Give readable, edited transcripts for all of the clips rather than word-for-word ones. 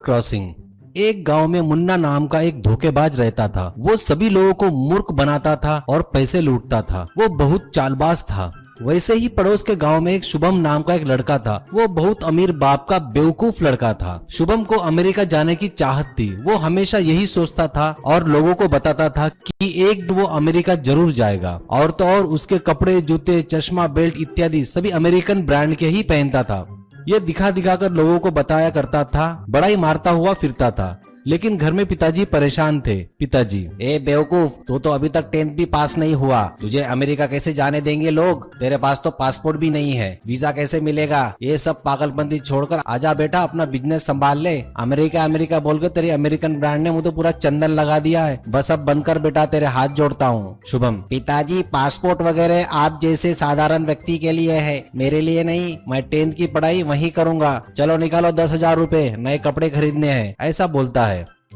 Crossing. एक गांव में मुन्ना नाम का एक धोखेबाज रहता था। वो सभी लोगों को मूर्ख बनाता था और पैसे लूटता था। वो बहुत चालबाज था। वैसे ही पड़ोस के गांव में एक शुभम नाम का एक लड़का था। वो बहुत अमीर बाप का बेवकूफ लड़का था। शुभम को अमेरिका जाने की चाहत थी। वो हमेशा यही सोचता था और लोगों को बताता था कि एक दिन वो अमेरिका जरूर जाएगा। और तो और उसके कपड़े, जूते, चश्मा, बेल्ट इत्यादि सभी अमेरिकन ब्रांड के ही पहनता था। ये दिखा दिखा कर लोगों को बताया करता था। बड़ा ही मारता हुआ फिरता था। लेकिन घर में पिताजी परेशान थे। पिताजी, ए बेवकूफ, तू तो अभी तक 10th भी पास नहीं हुआ, तुझे अमेरिका कैसे जाने देंगे लोग? तेरे पास तो पासपोर्ट भी नहीं है, वीजा कैसे मिलेगा? ये सब पागलपंती छोड़कर आजा बेटा, अपना बिजनेस संभाल ले। अमेरिका अमेरिका बोल के तेरी अमेरिकन ब्रांड ने मुझे पूरा चंदन लगा दिया है। बस अब बंद कर बेटा, तेरे हाथ जोड़ता हूँ। शुभम, पिताजी पासपोर्ट वगैरह आप जैसे साधारण व्यक्ति के लिए है, मेरे लिए नहीं। मैं 10th की पढ़ाई वहीं करूंगा। चलो निकालो 10,000 रुपए, नए कपड़े खरीदने हैं, ऐसा बोलता है।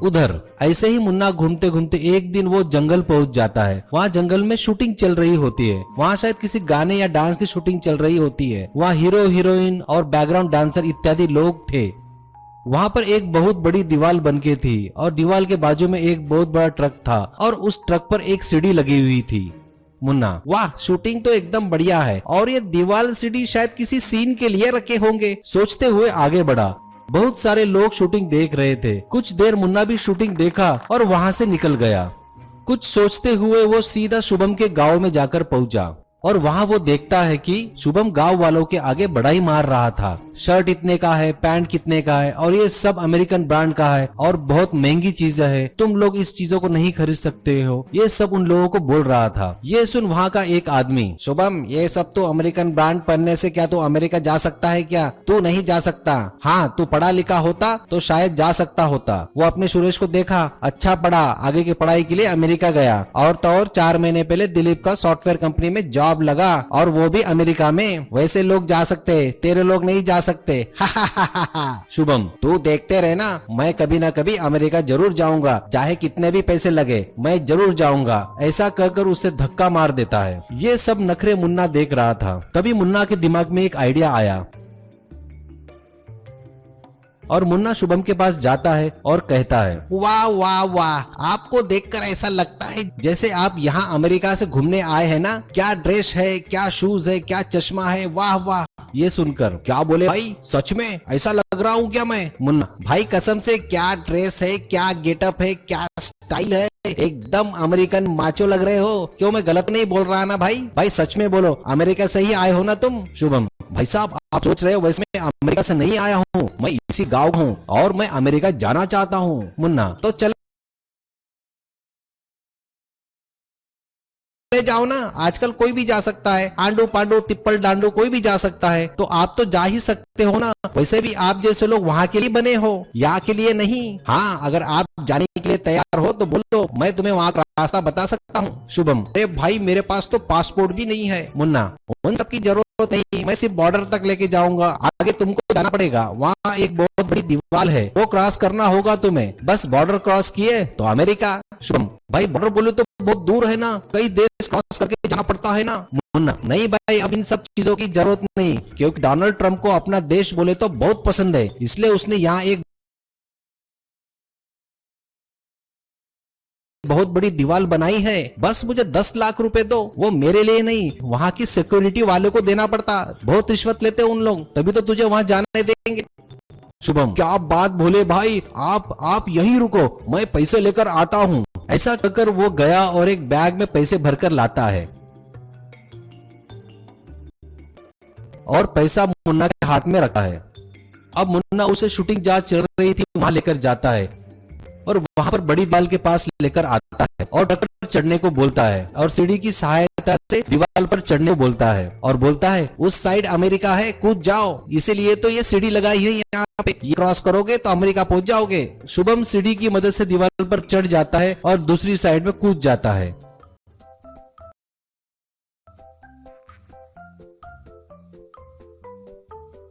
उधर ऐसे ही मुन्ना घूमते घूमते एक दिन वो जंगल पहुंच जाता है। वहाँ जंगल में शूटिंग चल रही होती है। वहाँ शायद किसी गाने या डांस की शूटिंग चल रही होती है। वहाँ हीरो, हीरोइन और बैकग्राउंड डांसर इत्यादि लोग थे। वहाँ पर एक बहुत बड़ी दीवार बनके थी और दीवार के बाजू में एक बहुत बड़ा ट्रक था और उस ट्रक पर एक सीढ़ी लगी हुई थी। मुन्ना, वाह, शूटिंग तो एकदम बढ़िया है और ये दीवार सीढ़ी शायद किसी सीन के लिए रखे होंगे, सोचते हुए आगे बढ़ा। बहुत सारे लोग शूटिंग देख रहे थे। कुछ देर मुन्ना भी शूटिंग देखा और वहां से निकल गया। कुछ सोचते हुए वो सीधा शुभम के गांव में जाकर पहुंचा और वहां वो देखता है कि शुभम गांव वालों के आगे बड़ा ही मार रहा था। शर्ट इतने का है, पैंट कितने का है और ये सब अमेरिकन ब्रांड का है और बहुत महंगी चीजें है, तुम लोग इस चीजों को नहीं खरीद सकते हो, ये सब उन लोगों को बोल रहा था। ये सुन वहाँ का एक आदमी, शुभम, ये सब तो अमेरिकन ब्रांड पहनने से क्या तू अमेरिका जा सकता है क्या? तू नहीं जा सकता। हाँ, तू पढ़ा लिखा होता तो शायद जा सकता होता। वो अपने सुरेश को देखा, अच्छा पढ़ा, आगे की पढ़ाई के लिए अमेरिका गया और तो और 4 महीने पहले दिलीप का सॉफ्टवेयर कंपनी में जॉब लगा और वो भी अमेरिका में। वैसे लोग जा सकते, तेरे लोग नहीं जा सकते। शुभम, तू देखते रहना, मैं कभी ना कभी अमेरिका जरूर जाऊंगा, चाहे कितने भी पैसे लगे, मैं जरूर जाऊंगा। ऐसा कहकर उसे धक्का मार देता है। ये सब नखरे मुन्ना देख रहा था। तभी मुन्ना के दिमाग में एक आइडिया आया और मुन्ना शुभम के पास जाता है और कहता है, वाह वाह वाह, आपको देखकर ऐसा लगता है जैसे आप यहाँ अमेरिका से घूमने आए हैं ना। क्या ड्रेस है, क्या शूज है, क्या चश्मा है, वाह वाह। ये सुनकर, क्या बोले भाई, सच में ऐसा लग रहा हूँ क्या मैं? मुन्ना, भाई कसम से, क्या ड्रेस है, क्या गेटअप है, क्या स्टाइल है, एकदम अमेरिकन माचो लग रहे हो। क्यों, मैं गलत नहीं बोल रहा ना भाई? भाई सच में बोलो, अमेरिका से ही आए हो ना तुम? शुभम, भाई साहब आप सोच रहे हो वैसे मैं अमेरिका से नहीं आया हूँ, मैं इसी गांव हूँ और मैं अमेरिका जाना चाहता हूँ। मुन्ना, तो चल जाओ ना, आजकल कोई भी जा सकता है, आंडू पांडू तिप्पल डांडू कोई भी जा सकता है, तो आप तो जा ही सकते हो ना। वैसे भी आप जैसे लोग वहाँ के लिए बने हो, यहाँ के लिए नहीं। हाँ, अगर आप जाने के लिए तैयार हो तो बोलो, मैं तुम्हें वहाँ का रास्ता बता सकता हूँ। शुभम, अरे भाई मेरे पास तो पासपोर्ट भी नहीं है। मुन्ना, उन सब की जरूरत नहीं, मैं सिर्फ बॉर्डर तक लेके जाऊंगा, आगे तुमको जाना पड़ेगा। वहाँ एक बहुत बड़ी दीवार है, वो क्रॉस करना होगा तुम्हें। बस बॉर्डर क्रॉस किए तो अमेरिका। शुभम, भाई बॉर्डर बोले तो बहुत दूर है ना, कई देश क्रॉस करके जाना पड़ता है ना। मुन्ना, नहीं भाई, अब इन सब चीजों की जरूरत नहीं, क्योंकि डोनाल्ड ट्रंप को अपना देश बोले तो बहुत पसंद है, इसलिए उसने यहाँ एक बहुत बड़ी दीवार बनाई है। बस मुझे 10 लाख रुपए दो, वो मेरे लिए नहीं, वहाँ की सिक्योरिटी वालों को देना पड़ता, बहुत रिश्वत लेते उन लोग, तभी तो तुझे वहाँ जाने देंगे। शुभम, क्या बात बोले भाई, आप यहीं रुको, मैं पैसे लेकर आता हूँ। ऐसा कहकर वो गया और एक बैग में पैसे भरकर लाता है और पैसा मुन्ना के हाथ में रखा है। अब मुन्ना उसे शूटिंग जहाँ चल रही थी वहां लेकर जाता है और वहां पर बड़ी दीवार के पास लेकर आता है और ट्रक पर चढ़ने को बोलता है और सीढ़ी की सहायता से दीवार पर चढ़ने को बोलता है और बोलता है, उस साइड अमेरिका है, कूद जाओ, इसीलिए तो ये सीढ़ी लगाई है यहाँ पे, ये क्रॉस करोगे तो अमेरिका पहुंच जाओगे। शुभम सीढ़ी की मदद से दीवार पर चढ़ जाता है और दूसरी साइड में कूद जाता है।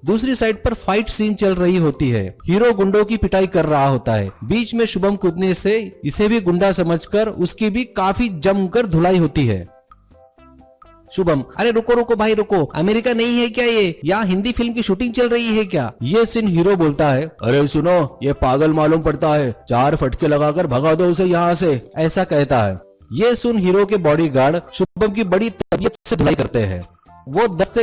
दूसरी साइड पर फाइट सीन चल रही होती है। हीरो गुंडों की पिटाई कर रहा होता है। बीच में शुभम कूदने से इसे भी गुंडा समझकर उसकी भी काफी जमकर धुलाई होती है। शुभम, अरे रुको रुको भाई रुको, अमेरिका नहीं है क्या ये? यहाँ हिंदी फिल्म की शूटिंग चल रही है क्या? ये सीन हीरो बोलता है, अरे सुनो, ये पागल मालूम पड़ता है, 4 फटके लगाकर भगा दो उसे यहाँ से, ऐसा कहता है। ये सुन हीरो के बॉडीगार्ड शुभम की बड़ी तबीयत से धुलाई करते हैं। वो 10 से